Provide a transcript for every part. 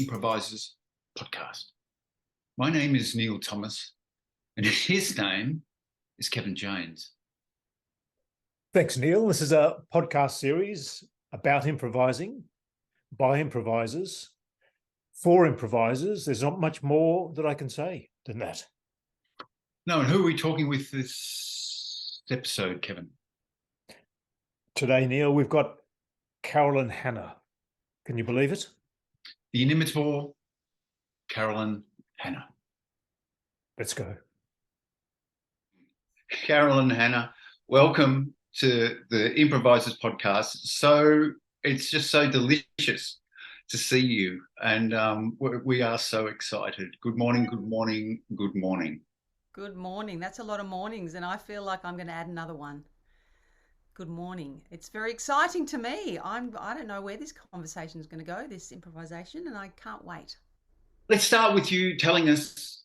Improvisors podcast. My name is Neil Thomas, and his name is Kevin James. Thanks, Neil. This is a podcast series about improvising, by improvisers, for improvisers. There's not much more that I can say than that. No, and who are we talking with this episode, Kevin? Today, Neil, we've got Carolyn HANNA. Can you believe it? The inimitable Carolyn HANNA. Let's go. Carolyn HANNA, welcome to the Improvisers podcast. So it's just so delicious to see you, and we are so excited. Good morning, good morning, good morning. Good morning. That's a lot of mornings, and I feel like I'm going to add another one. Good morning. It's very exciting to me. I don't know where this conversation is going to go, this improvisation, and I can't wait. Let's start with you telling us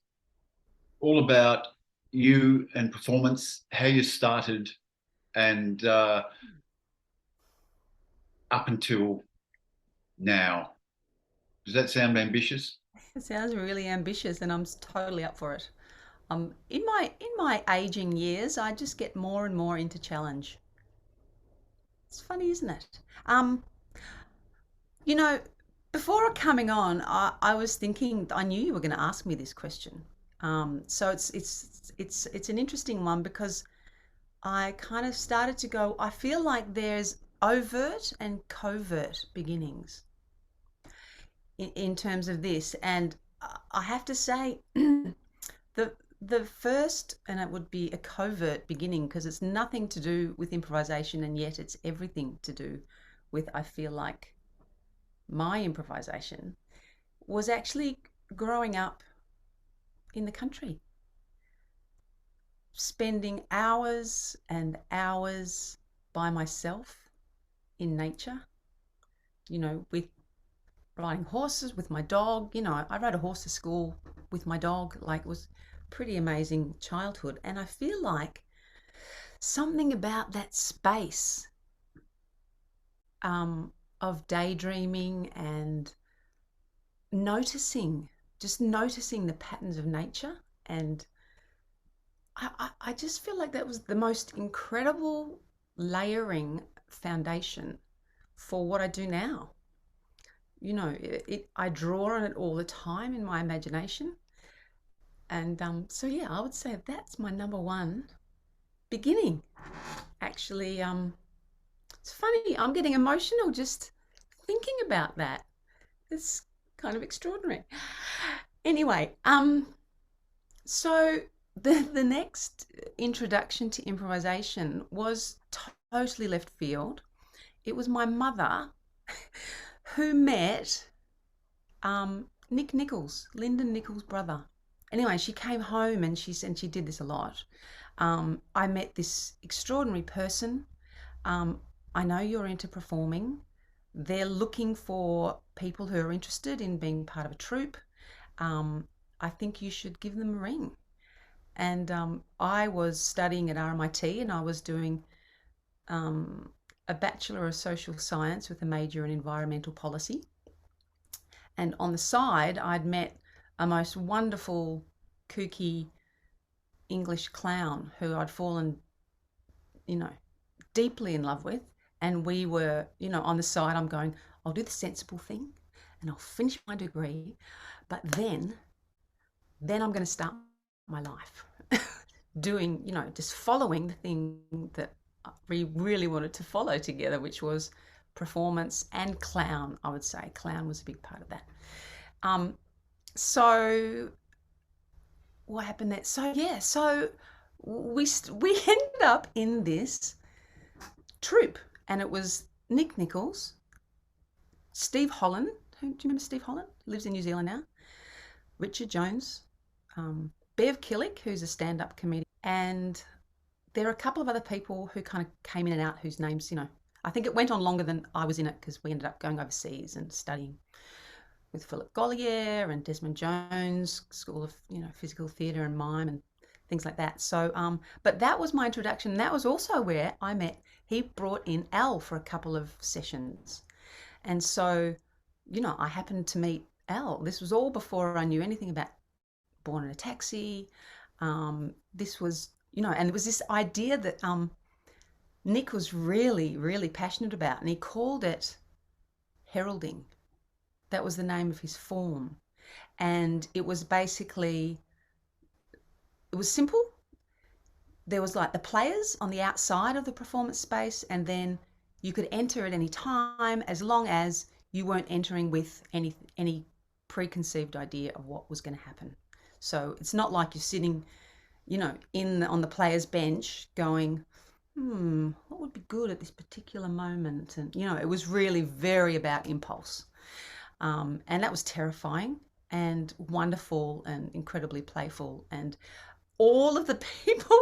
all about you and performance, how you started, and up until now. Does that sound ambitious? It sounds really ambitious, and I'm totally up for it. In my aging years, I just get more and more into challenge. It's funny, isn't it? Before coming on, I was thinking, I knew you were going to ask me this question. So it's an interesting one, because I kind of started to go, I feel like there's overt and covert beginnings in terms of this. And I have to say, the first, and it would be a covert beginning, because it's nothing to do with improvisation, and yet it's everything to do with, I feel like, my improvisation, was actually growing up in the country, spending hours and hours by myself in nature, with riding horses with my dog. I rode a horse to school with my dog. It was pretty amazing childhood. And I feel like something about that space of daydreaming and noticing the patterns of nature. And I just feel like that was the most incredible layering foundation for what I do now. I draw on it all the time in my imagination. And so yeah, I would say that's my number one beginning. Actually, it's funny, I'm getting emotional just thinking about that. It's kind of extraordinary. Anyway, so the next introduction to improvisation was totally left field. It was my mother who met Nick Nichols, Lyndon Nichols' brother. Anyway, she came home and she did this a lot. I met this extraordinary person. I know you're into performing. They're looking for people who are interested in being part of a troupe. I think you should give them a ring. And I was studying at RMIT, and I was doing a Bachelor of Social Science with a major in environmental policy. And on the side, I'd met a most wonderful, kooky English clown who I'd fallen, deeply in love with. And we were, on the side, I'm going, I'll do the sensible thing and I'll finish my degree. But then I'm going to start my life doing, just following the thing that we really wanted to follow together, which was performance and clown. I would say clown was a big part of that. So what happened there? So we ended up in this troupe, and it was Nick Nichols, Steve Holland. Do you remember Steve Holland? He lives in New Zealand now. Richard Jones, Bev Killick, who's a stand-up comedian, and there are a couple of other people who kind of came in and out, whose names, I think it went on longer than I was in it, because we ended up going overseas and studying with Philip Gollier and Desmond Jones, School of, Physical Theatre and Mime and things like that. So, but that was my introduction. That was also where I met, he brought in Al for a couple of sessions. And so, I happened to meet This was all before I knew anything about Born in a Taxi. This was, and there was this idea that Nick was really, really passionate about, and he called it heralding. That was the name of his form. And it was basically, it was simple. There was like the players on the outside of the performance space, and then you could enter at any time as long as you weren't entering with any preconceived idea of what was going to happen. So it's not like you're sitting, on the player's bench going, what would be good at this particular moment? And, it was really very about impulse. And that was terrifying and wonderful and incredibly playful. And all of the people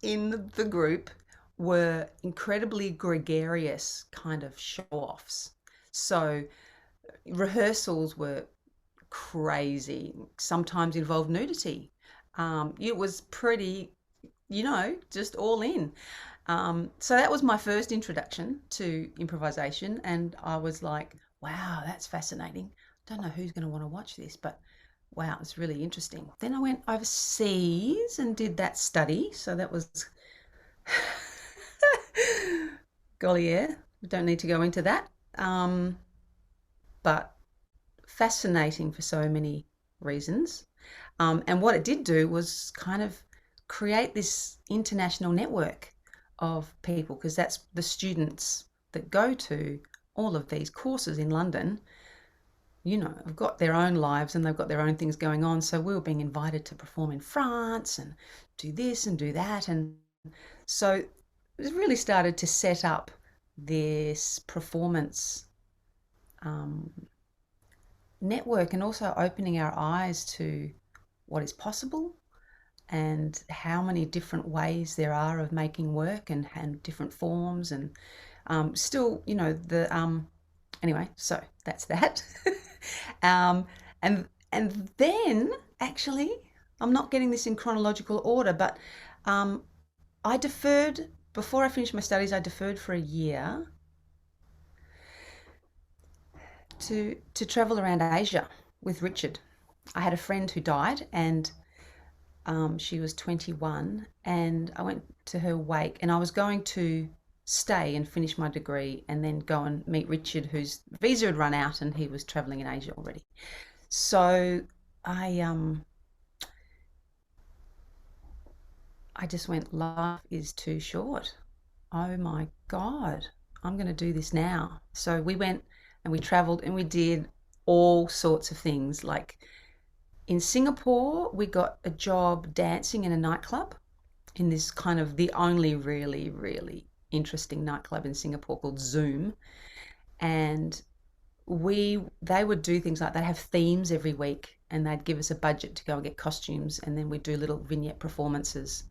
in the group were incredibly gregarious kind of show-offs. So rehearsals were crazy, sometimes involved nudity. It was pretty, just all in. So that was my first introduction to improvisation, and I was like, wow, that's fascinating. Don't know who's going to want to watch this, but wow, it's really interesting. Then I went overseas and did that study. So that was, golly, yeah, we don't need to go into that. But fascinating for so many reasons. And what it did do was kind of create this international network of people, because that's the students that go to all of these courses in London, have got their own lives and they've got their own things going on. So we were being invited to perform in France and do this and do that. And so it really started to set up this performance network, and also opening our eyes to what is possible and how many different ways there are of making work, and different forms, and still, anyway, so that's that. And then actually, I'm not getting this in chronological order, but I deferred, before I finished my studies, I deferred for a year to travel around Asia with Richard. I had a friend who died, and she was 21, and I went to her wake, and I was going to stay and finish my degree and then go and meet Richard, whose visa had run out and he was traveling in Asia already. So I just went, life is too short. Oh my God, I'm going to do this now. So we went and we traveled and we did all sorts of things. Like in Singapore, we got a job dancing in a nightclub, in this kind of the only really, really interesting nightclub in Singapore called Zoom. And they would do things like, they'd have themes every week, and they'd give us a budget to go and get costumes, and then we'd do little vignette performances,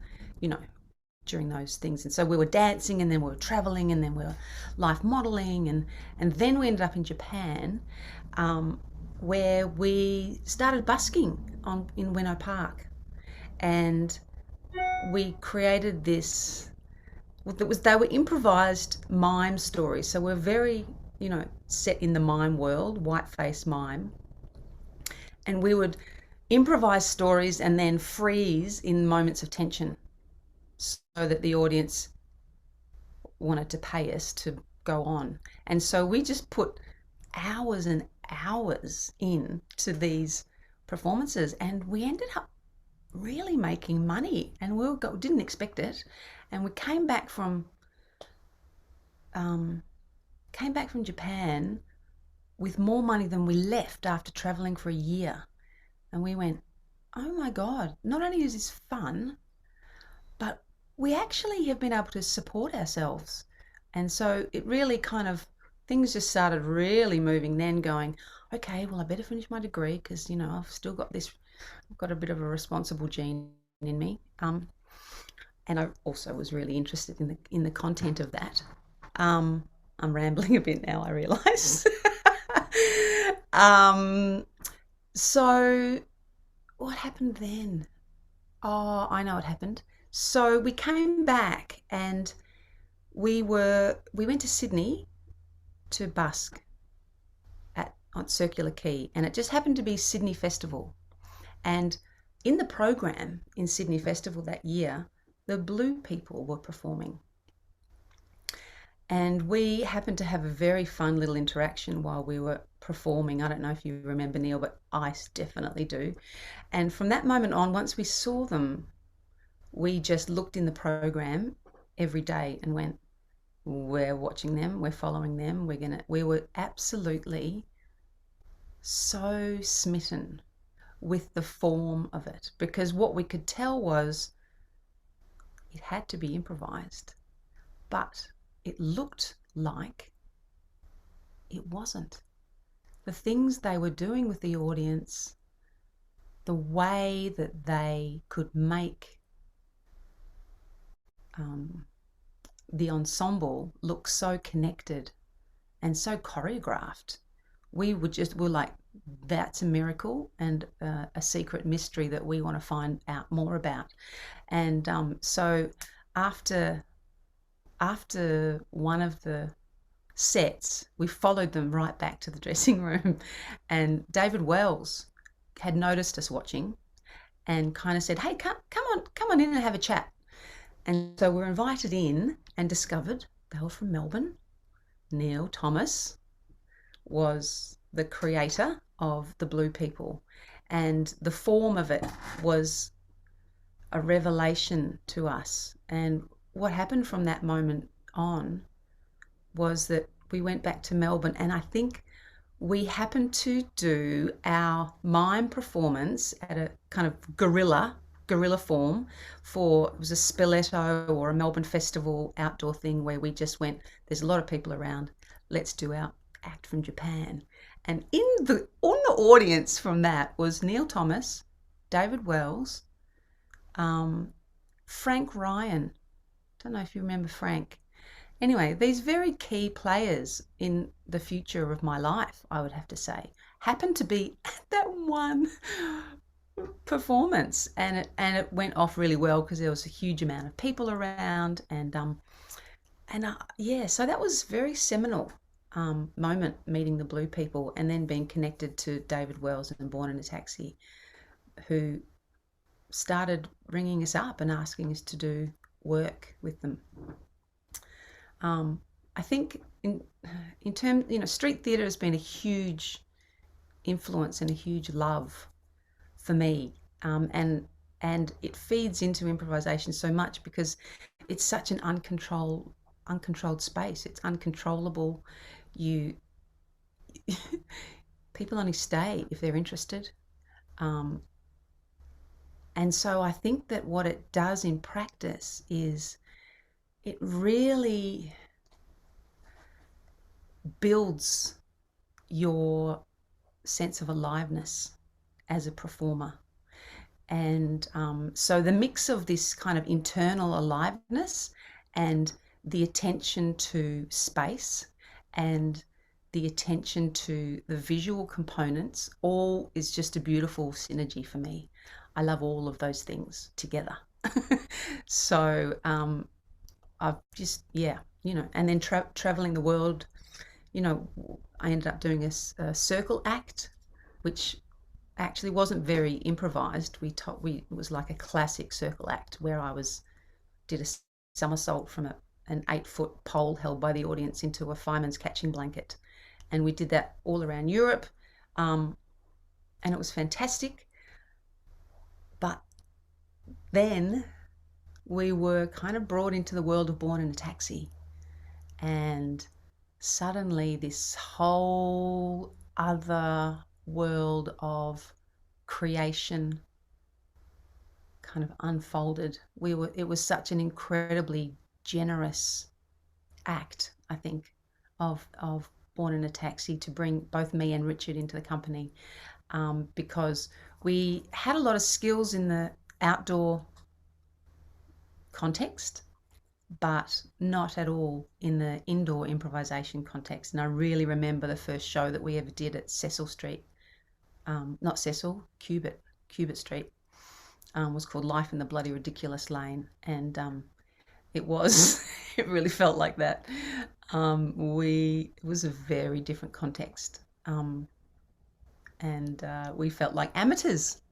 during those things. And so we were dancing, and then we were traveling, and then we were life modeling, and then we ended up in Japan, where we started busking in Ueno Park, and we created this. They were improvised mime stories, so we're very, set in the mime world, white-face mime, and we would improvise stories and then freeze in moments of tension, so that the audience wanted to pay us to go on. And so we just put hours and hours into these performances, and we ended up really making money, and we didn't expect it. And we came back from Japan with more money than we left after traveling for a year. And we went, oh my God, not only is this fun, but we actually have been able to support ourselves. And so it really kind of, things just started really moving then, going, okay, well, I better finish my degree, because, I've still got I've got a bit of a responsible gene in me. And I also was really interested in the content of that. I'm rambling a bit now, I realise. So what happened then? Oh, I know what happened. So we came back, and we went to Sydney to busk on Circular Quay, and it just happened to be Sydney Festival. And in the program in Sydney Festival that year, the Blue People were performing. And we happened to have a very fun little interaction while we were performing. I don't know if you remember, Neil, but I definitely do. And from that moment on, once we saw them, we just looked in the program every day and went, we're watching them, we're following them, we were absolutely so smitten with the form of it, because what we could tell was it had to be improvised, but it looked like it wasn't. The things they were doing with the audience, the way that they could make the ensemble look so connected and so choreographed. We're like, that's a miracle and a secret mystery that we want to find out more about. And so after one of the sets, we followed them right back to the dressing room, and David Wells had noticed us watching and kind of said, hey, come on in and have a chat. And so we're invited in and discovered they were from Melbourne. Neil Thomas was the creator of the Blue People, and the form of it was a revelation to us. And what happened from that moment on was that we went back to Melbourne, and I think we happened to do our mime performance at a kind of guerrilla form for, it was a Spoleto or a Melbourne Festival outdoor thing where we just went, there's a lot of people around, let's do our act from Japan. And on the audience from that was Neil Thomas, David Wells, Frank Ryan. Don't know if you remember Frank. Anyway, these very key players in the future of my life, I would have to say, happened to be at that one performance, and it went off really well because there was a huge amount of people around, and so that was very seminal moment, meeting the Blue People and then being connected to David Wells and Born in a Taxi, who started ringing us up and asking us to do work with them. I think in terms, street theatre has been a huge influence and a huge love for me, and it feeds into improvisation so much because it's such an uncontrolled space. It's uncontrollable. People only stay if they're interested, and so I think that what it does in practice is it really builds your sense of aliveness as a performer. And so the mix of this kind of internal aliveness and the attention to space and the attention to the visual components, all is just a beautiful synergy for me. I love all of those things together. So I've just, and then traveling the world, I ended up doing a circle act, which actually wasn't very improvised. It was like a classic circle act where I did a somersault from an 8-foot pole held by the audience into a fireman's catching blanket. And we did that all around Europe. And it was fantastic. But then we were kind of brought into the world of Born in a Taxi. And suddenly this whole other world of creation kind of unfolded. It was such an incredibly generous act, I think, of Born in a Taxi to bring both me and Richard into the company, because we had a lot of skills in the outdoor context, but not at all in the indoor improvisation context. And I really remember the first show that we ever did at Cecil Street, not Cecil, Cubitt Street, was called Life in the Bloody Ridiculous Lane. And it really felt like that. It was a very different context. and we felt like amateurs,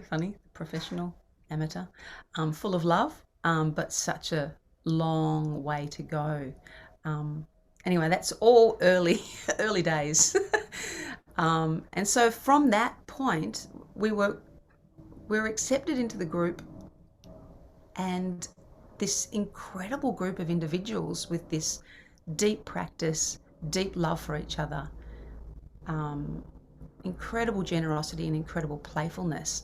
funny, professional, amateur, full of love, but such a long way to go. Anyway, that's all early days. And so from that point, we were accepted into the group, and this incredible group of individuals with this deep practice, deep love for each other, incredible generosity and incredible playfulness.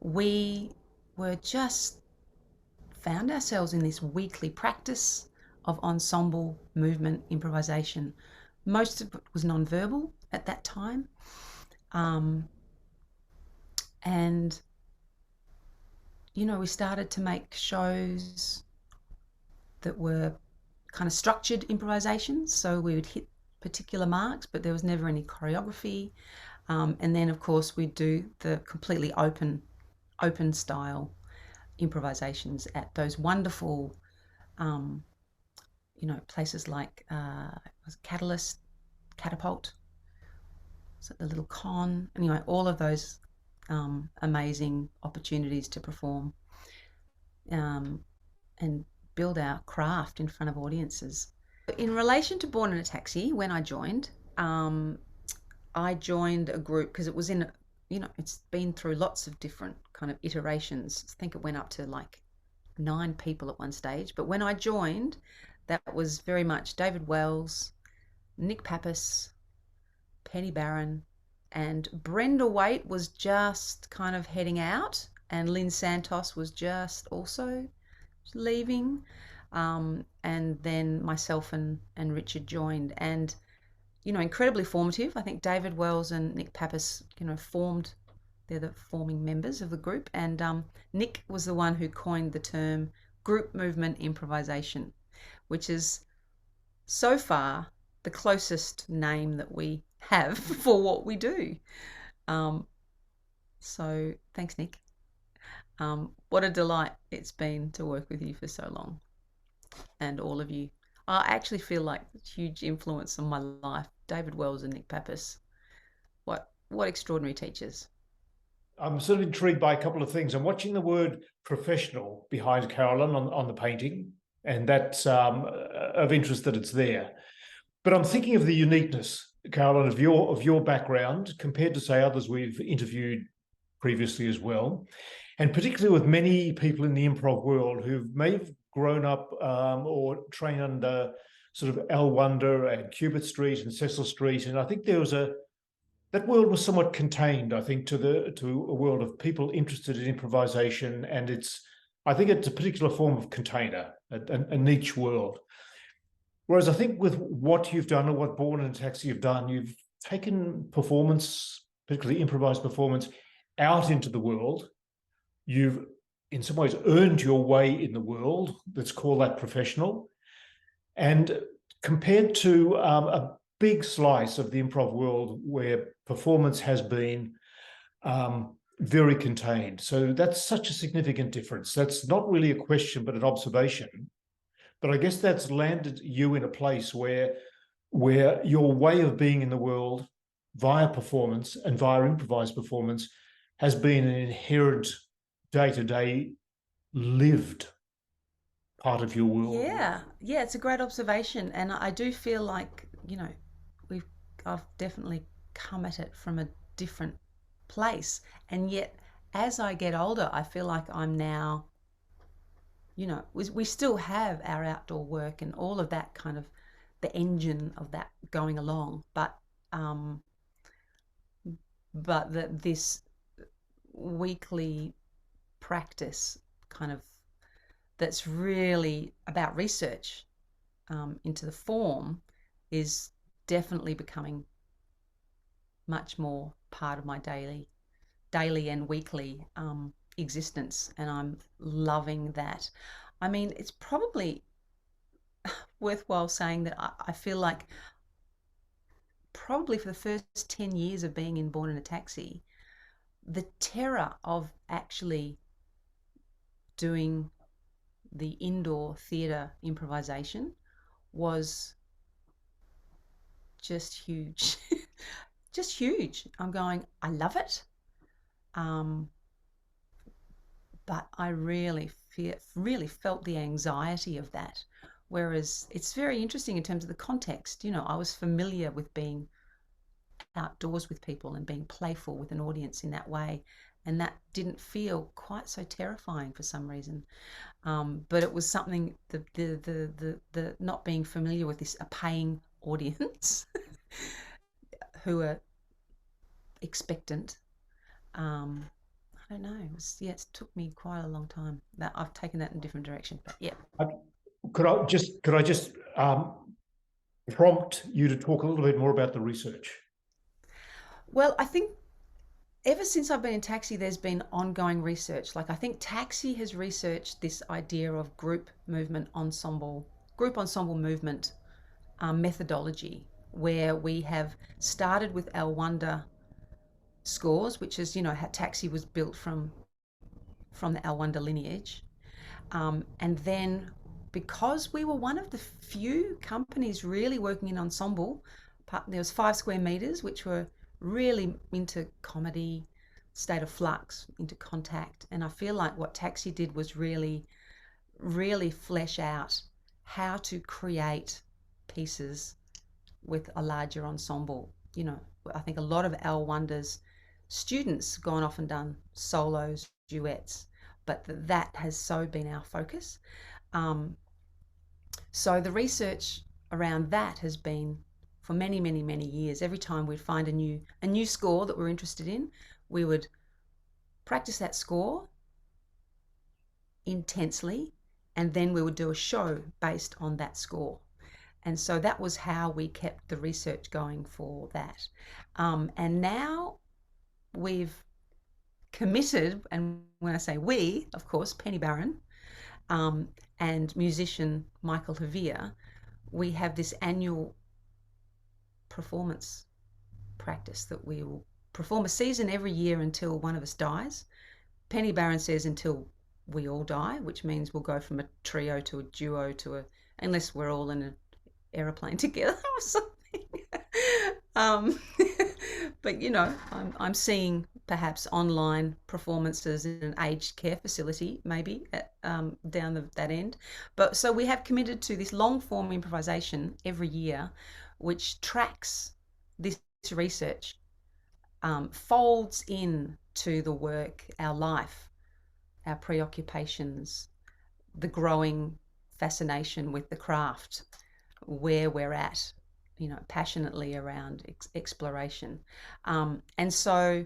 We were just found ourselves in this weekly practice of ensemble movement improvisation. Most of it was non-verbal at that time. And we started to make shows that were kind of structured improvisations. So we would hit particular marks, but there was never any choreography. And then, of course, we'd do the completely open style improvisations at those wonderful, places like Catalyst, Catapult, so the little con, anyway, all of those amazing opportunities to perform and build our craft in front of audiences. In relation to Born in a Taxi, when I joined a group because it was in, it's been through lots of different kind of iterations. I think it went up to like 9 people at one stage. But when I joined, that was very much David Wells, Nick Pappas, Penny Barron, and Brenda Waite was just kind of heading out, and Lynn Santos was just also leaving. And then myself and Richard joined, and incredibly formative. I think David Wells and Nick Pappas, they're the forming members of the group, and Nick was the one who coined the term group movement improvisation, which is so far the closest name that we have for what we do. So thanks, Nick. What a delight it's been to work with you for so long, and all of you. I actually feel like huge influence on my life. David Wells and Nick Pappas. What extraordinary teachers. I'm sort of intrigued by a couple of things. I'm watching the word professional behind Carolyn on the painting, and that's of interest that it's there. But I'm thinking of the uniqueness, Carolyn, of your background compared to, say, others we've interviewed previously as well, and particularly with many people in the improv world who may have grown up or trained under sort of Al Wonder and Cubitt Street and Cecil Street, and I think that world was somewhat contained, I think, to a world of people interested in improvisation, and I think it's a particular form of container, a niche world. Whereas I think with what you've done and what Born in a Taxi you've done, you've taken performance, particularly improvised performance, out into the world. You've, in some ways, earned your way in the world. Let's call that professional. And compared to a big slice of the improv world where performance has been very contained. So that's such a significant difference. That's not really a question, but an observation. But I guess that's landed you in a place where your way of being in the world via performance and via improvised performance has been an inherent day-to-day lived part of your world. Yeah, it's a great observation, and I do feel like I've definitely come at it from a different place, and yet as I get older, I feel like I'm now, we still have our outdoor work and all of that kind of the engine of that going along, but that this weekly practice kind of that's really about research into the form is definitely becoming much more part of my daily and weekly existence, and I'm loving that. I mean, it's probably worthwhile saying that I feel like probably for the first 10 years of being in Born in a Taxi, the terror of actually doing the indoor theatre improvisation was just huge. just huge. I'm going, I love it. But I really felt the anxiety of that. Whereas it's very interesting in terms of the context. You know, I was familiar with being outdoors with people and being playful with an audience in that way, and that didn't feel quite so terrifying for some reason. But it was something, the not being familiar with a paying audience who are expectant. I don't know. It took me quite a long time. That I've taken that in a different direction. But yeah. Could I just prompt you to talk a little bit more about the research? Well, I think ever since I've been in Taxi, there's been ongoing research. Like, I think Taxi has researched this idea of group ensemble movement methodology, where we have started with our Wonder scores, which is, you know, how Taxi was built from the Al Wonder lineage. And then, because we were one of the few companies really working in ensemble, there was 5 Square Meters, which were really into comedy, State of Flux, into Contact. And I feel like what Taxi did was really, really flesh out how to create pieces with a larger ensemble. You know, I think a lot of Al Wonder's students gone off and done solos, duets, but that has so been our focus. So the research around that has been for many, many, many years. Every time we'd find a new score that we're interested in, we would practice that score intensely, and then we would do a show based on that score. And so that was how we kept the research going for that. And now we've committed, and when I say we, of course, Penny Barron and musician Michael Havia, we have this annual performance practice that we will perform a season every year until one of us dies. Penny Barron says until we all die, which means we'll go from a trio to a duo to unless we're all in an aeroplane together or something. But you know, I'm seeing perhaps online performances in an aged care facility, maybe down that end. But so we have committed to this long form improvisation every year, which tracks this research, folds in to the work, our life, our preoccupations, the growing fascination with the craft, where we're at, you know, passionately around exploration. And so,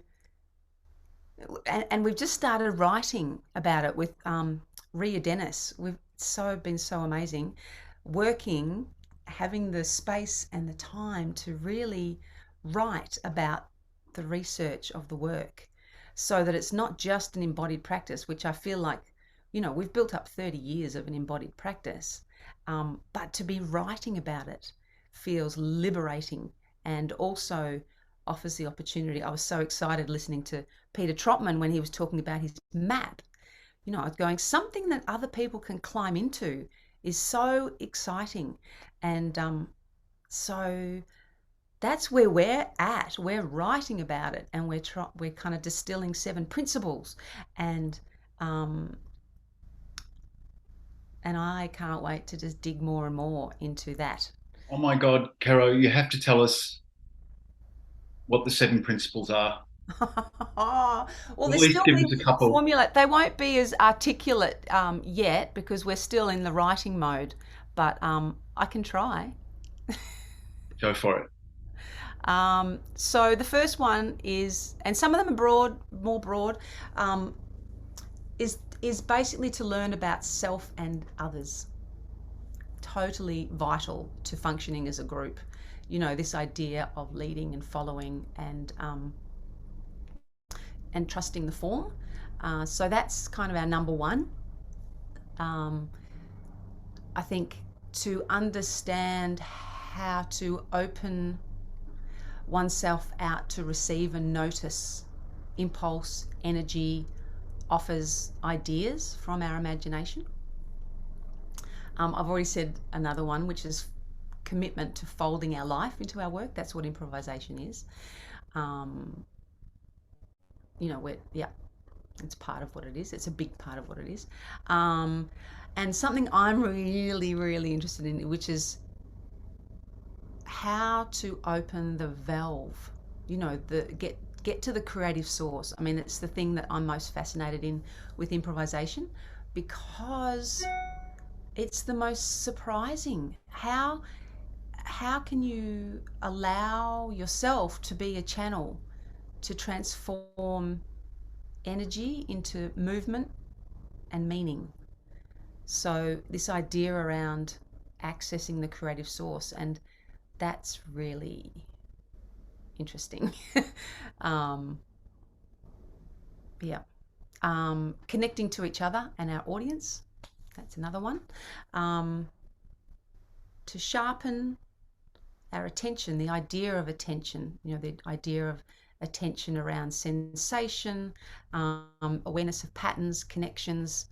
and we've just started writing about it with Ria Dennis. We've been so amazing, having the space and the time to really write about the research of the work, so that it's not just an embodied practice, which I feel like, you know, we've built up 30 years of an embodied practice, but to be writing about it feels liberating and also offers the opportunity. I was so excited listening to Peter Trotman when he was talking about his map. You know, I was going, something that other people can climb into is so exciting. And so that's where we're at. We're writing about it, and we're kind of distilling 7 principles, and I can't wait to just dig more and more into that. Oh my God, Caro, you have to tell us what the 7 principles are. Well, At they're least still give us being a couple. formulated. They won't be as articulate yet, because we're still in the writing mode, but I can try. Go for it. So the first one is, and some of them are more broad, is basically to learn about self and others. Totally vital to functioning as a group. You know, this idea of leading and following and trusting the form. So that's kind of our number one. I think to understand how to open oneself out to receive and notice impulse, energy, offers, ideas from our imagination. I've already said another one, which is commitment to folding our life into our work. That's what improvisation is. You know, yeah, it's part of what it is. It's a big part of what it is. And something I'm really, really interested in, which is how to open the valve, you know, get to the creative source. I mean, it's the thing that I'm most fascinated in with improvisation, because it's the most surprising. How can you allow yourself to be a channel to transform energy into movement and meaning? So this idea around accessing the creative source, and that's really interesting. um, yeah. Connecting to each other and our audience, that's another one. To sharpen our attention, the idea of attention, you know, the idea of attention around sensation, awareness of patterns, connections,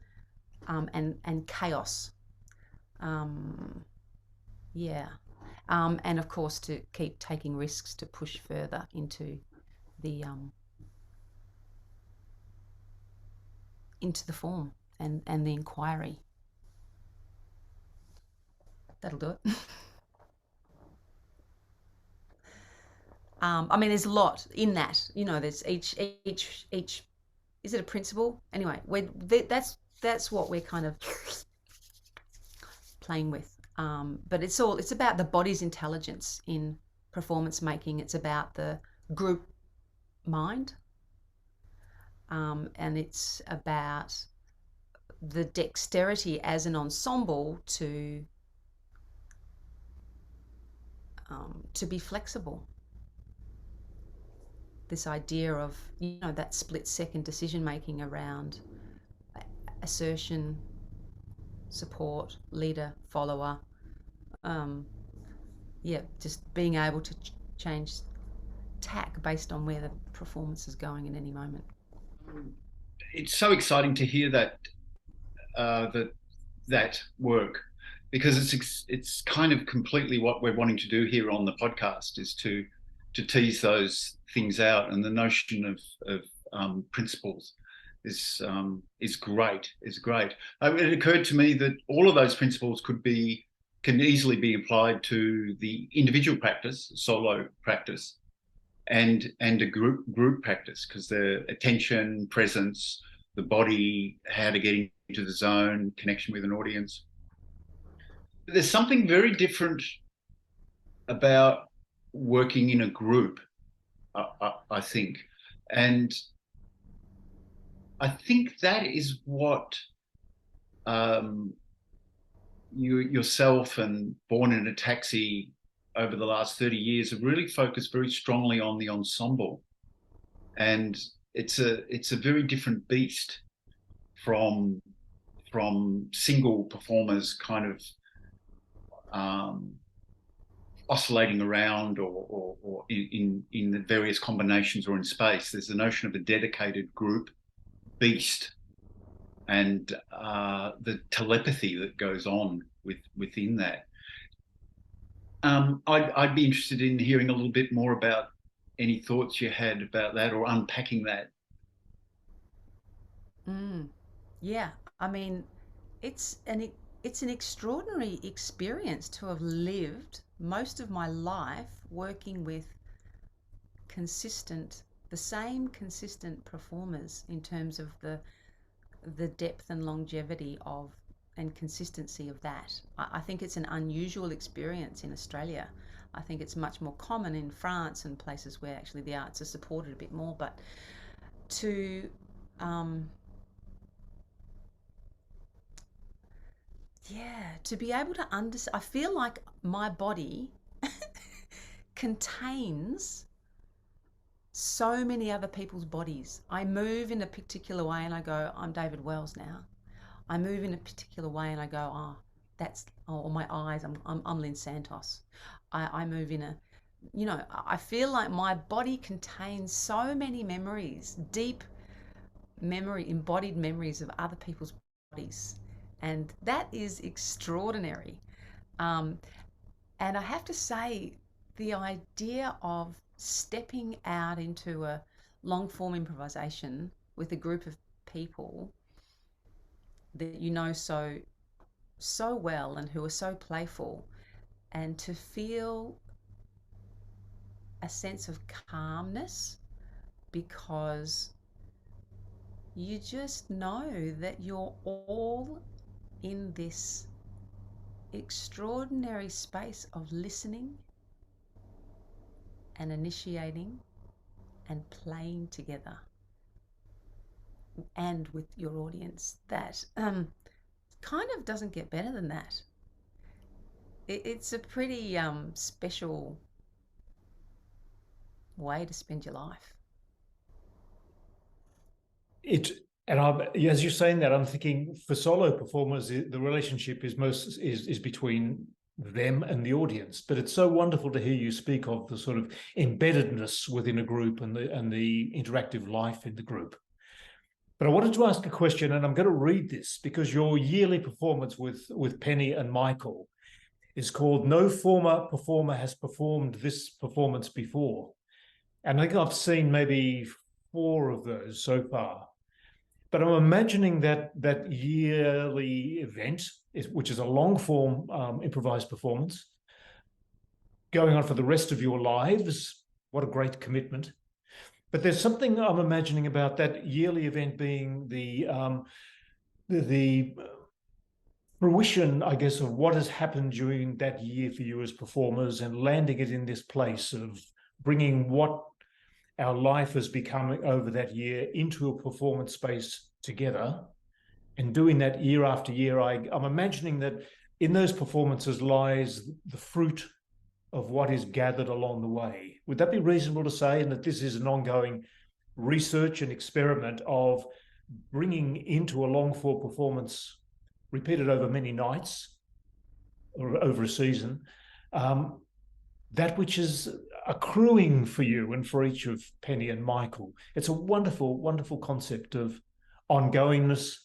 and chaos. Yeah. And of course, to keep taking risks to push further into the form and the inquiry. That'll do it. I mean, there's a lot in that. You know, there's each. Is it a principle? Anyway, that's what we're kind of playing with. But it's about the body's intelligence in performance making. It's about the group mind, and it's about the dexterity as an ensemble to be flexible. This idea of, you know, that split-second decision-making around assertion, support, leader, follower. Yeah, just being able to change tack based on where the performance is going in any moment. It's so exciting to hear that that work, because it's kind of completely what we're wanting to do here on the podcast, is to tease those things out. And the notion of principles is great. It occurred to me that all of those principles can easily be applied to the individual practice, solo practice, and a group practice, because the attention, presence, the body, how to get into the zone, connection with an audience. But there's something very different about working in a group, I think. And I think that is what you yourself and Born in a Taxi over the last 30 years have really focused very strongly on the ensemble. And it's a very different beast from single performers kind of oscillating around or in the various combinations or in space. There's the notion of a dedicated group beast, and the telepathy that goes on within that. I'd be interested in hearing a little bit more about any thoughts you had about that, or unpacking that. Yeah, I mean, it's an extraordinary experience to have lived most of my life working with the same consistent performers in terms of the depth and longevity of and consistency of that. I think it's an unusual experience in Australia. I think it's much more common in France and places where actually the arts are supported a bit more. But to to be able to understand, I feel like my body contains so many other people's bodies. I move in a particular way and I go, I'm David Wells now. I move in a particular way and I go, or my eyes, I'm Lynn Santos. I move in I feel like my body contains so many memories, deep memory, embodied memories of other people's bodies. And that is extraordinary. And I have to say, the idea of stepping out into a long form improvisation with a group of people that you know so well and who are so playful, and to feel a sense of calmness because you just know that you're all in this extraordinary space of listening and initiating and playing together and with your audience. That kind of doesn't get better than that. It's a pretty special way to spend your life. As you're saying that, I'm thinking for solo performers, the relationship is between them and the audience. But it's so wonderful to hear you speak of the sort of embeddedness within a group and the interactive life in the group. But I wanted to ask a question, and I'm going to read this because your yearly performance with Penny and Michael is called "No Former Performer Has Performed This Performance Before." And I think I've seen maybe 4 of those so far. But I'm imagining that yearly event, which is a long form improvised performance, going on for the rest of your lives. What a great commitment. But there's something I'm imagining about that yearly event being the fruition, I guess, of what has happened during that year for you as performers, and landing it in this place of bringing what our life has become over that year into a performance space together, and doing that year after year. I'm imagining that in those performances lies the fruit of what is gathered along the way. Would that be reasonable to say? And that this is an ongoing research and experiment of bringing into a long form performance, repeated over many nights or over a season, that which is accruing for you and for each of Penny and Michael. It's a wonderful, wonderful concept of ongoingness,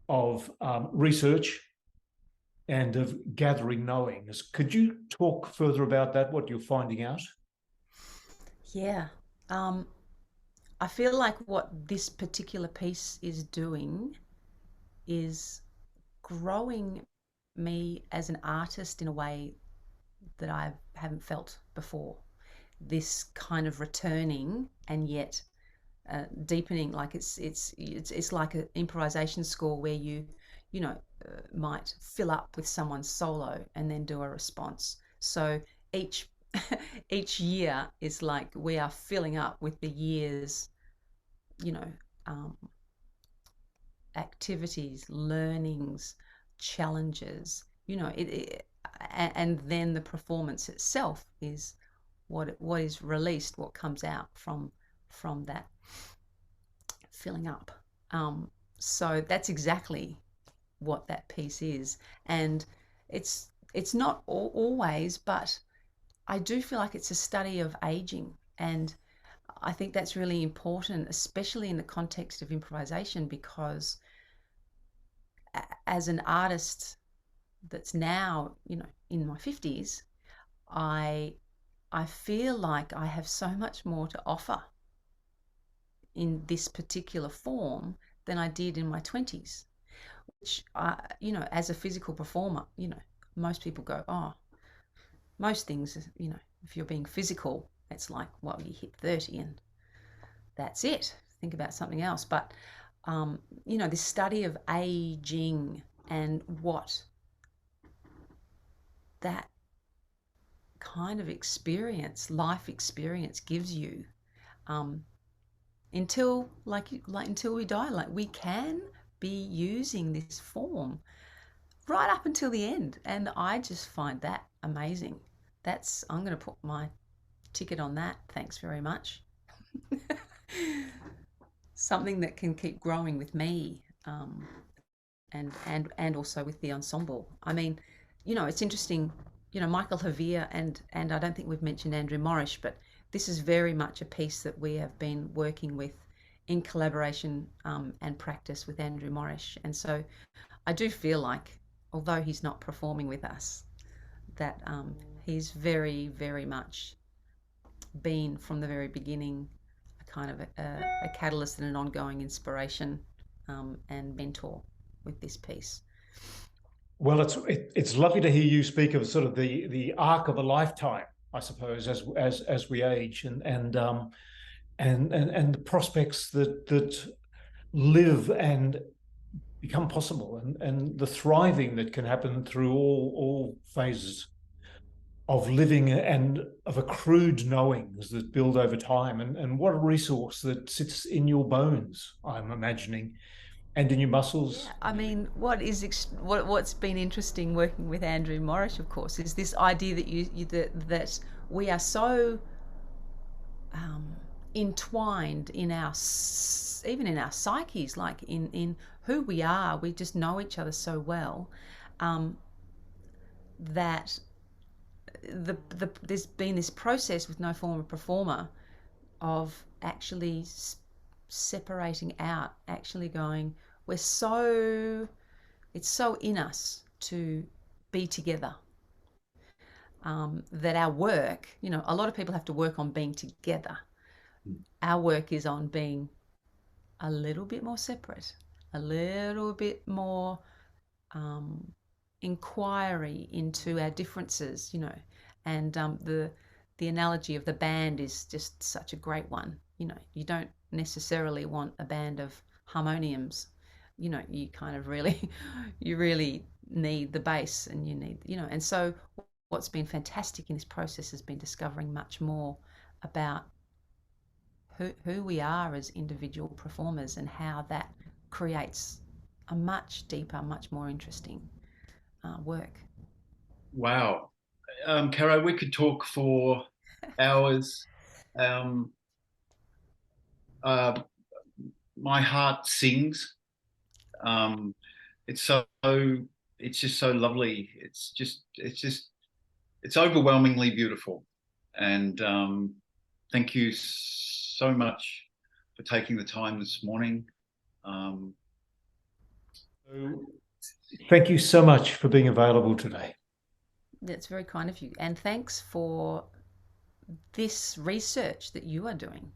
of research, and of gathering knowings. Could you talk further about that, what you're finding out? Yeah. I feel like what this particular piece is doing is growing me as an artist in a way that I haven't felt before. This kind of returning and yet deepening, like it's like an improvisation score where you might fill up with someone's solo and then do a response. So each each year is like we are filling up with the year's activities, learnings, challenges, and then the performance itself is what is released, what comes out from that filling up. So that's exactly what that piece is, and it's not always, but I do feel like it's a study of aging, and I think that's really important, especially in the context of improvisation, because as an artist that's now, in my 50s, I feel like I have so much more to offer in this particular form than I did in my 20s, which, as a physical performer, most people go, oh, most things, if you're being physical, it's like, well, you hit 30 and that's it. Think about something else. But, this study of aging and what that kind of experience, life experience, gives you, until we die, like we can be using this form right up until the end. And I just find that amazing. I'm going to put my ticket on that. Thanks very much. Something that can keep growing with me, and also with the ensemble. I mean, it's interesting, Michael Javier and I don't think we've mentioned Andrew Morrish, but this is very much a piece that we have been working with in collaboration and practice with Andrew Morrish. And so I do feel like, although he's not performing with us, that he's very, very much been from the very beginning a kind of a catalyst and an ongoing inspiration and mentor with this piece. Well, it's lovely to hear you speak of sort of the arc of a lifetime, I suppose, as we age, and the prospects that live and become possible, and the thriving that can happen through all phases of living and of accrued knowings that build over time, and what a resource that sits in your bones, I'm imagining, and in your muscles. Yeah, I mean, what's been interesting working with Andrew Morrish, of course, is this idea that we are so entwined in even in our psyches, like in who we are. We just know each other so well that there's been this process with no former performer of actually separating out, actually going, it's so in us to be together, that our work, a lot of people have to work on being together. Our work is on being a little bit more separate, a little bit more inquiry into our differences, and the analogy of the band is just such a great one. You don't necessarily want a band of harmoniums. You kind of really you really need the bass, and you need, and so what's been fantastic in this process has been discovering much more about who we are as individual performers, and how that creates a much deeper, much more interesting work. Wow. Caro, we could talk for hours. Um, my heart sings. It's just so lovely. It's overwhelmingly beautiful. And thank you so much for taking the time this morning. Thank you so much for being available today. That's very kind of you. And thanks for this research that you are doing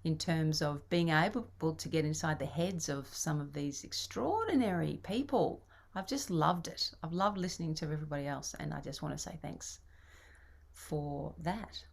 in terms of being able to get inside the heads of some of these extraordinary people. I've just loved it. I've loved listening to everybody else, and I just want to say thanks for that.